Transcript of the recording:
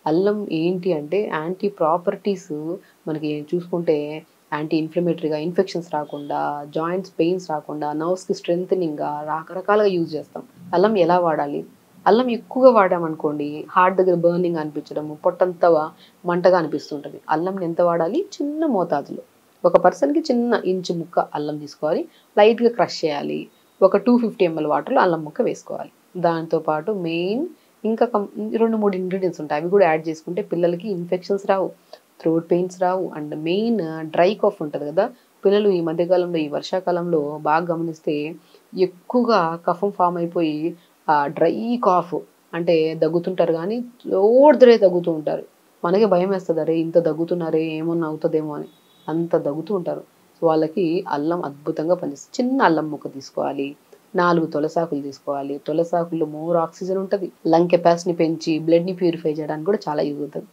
అల్లం ఏంటి అంటే యాంటీ ప్రాపర్టీస్ మనకి చూసుకుంటే యాంటీ ఇన్‌ఫ్లమేటరీగా ఇన్ఫెక్షన్స్ రాకుండా, జాయింట్స్ పెయిన్స్ రాకుండా, నర్వ్స్‌కి స్ట్రెంథెనింగ్‌గా రకరకాలుగా యూజ్ చేస్తాం. అల్లం ఎలా వాడాలి? అల్లం ఎక్కువగా వాడామనుకోండి హార్ట్ దగ్గర బర్నింగ్ అనిపించడము, పొట్టంతా మంటగా అనిపిస్తుంటది. అల్లంని ఎంత వాడాలి? చిన్న మోతాదులో. ఒక పర్సన్‌కి చిన్న ఇంచు ముక్క అల్లం తీసుకోవాలి. లైట్‌గా క్రష్ చేయాలి. ఒక 250 ఎంఎల్ వాటర్‌లో అల్లం ముక్క వేసుకోవాలి. దాంతో పాటు మెయిన్ ఇంకా 2, 3 ఇంగ్రీడియెంట్స్ ఉంటాయి. అవి కూడా యాడ్ చేసుకుంటే పిల్లలకి ఇన్ఫెక్షన్స్ రావు. థ్రోట్ పెయిన్స్ రావు. అండ్ మెయిన్ డ్రై కాఫ్ ఉంటది కదా! పిల్లలు ఈ మధ్య కాలంలో ఈ వర్షాకాలంలో బాగా గమనిస్తే ఎక్కువగా కఫం ఫార్మ్ అయిపోయి డ్రై కాఫ్ అంటే దగ్గుతుంటారు గానీ లోడ్‌దరే దగ్గుతూ ఉంటారు. మనకే భయమేస్తది. అరే! ఇంత దగ్గుతున్నారే ఏమన్నా అవుతదేమో అని. అంత దగ్గుతూ ఉంటారు. సో, వాళ్ళకి అల్లం అద్భుతంగా పనిచేస్తుంది. చిన్న అల్లం ముక్క తీసుకోవాలి. 4 తులసాకులు తీసుకోవాలి. తులసాకుల్లో మోర్ ఆక్సిజన్ ఉంటది. లంగ్ కెపాసిటీని పెంచి బ్లడ్‌ని ప్యూరిఫై చేయడానికి కూడా చాలా యూజ్ అవుతది.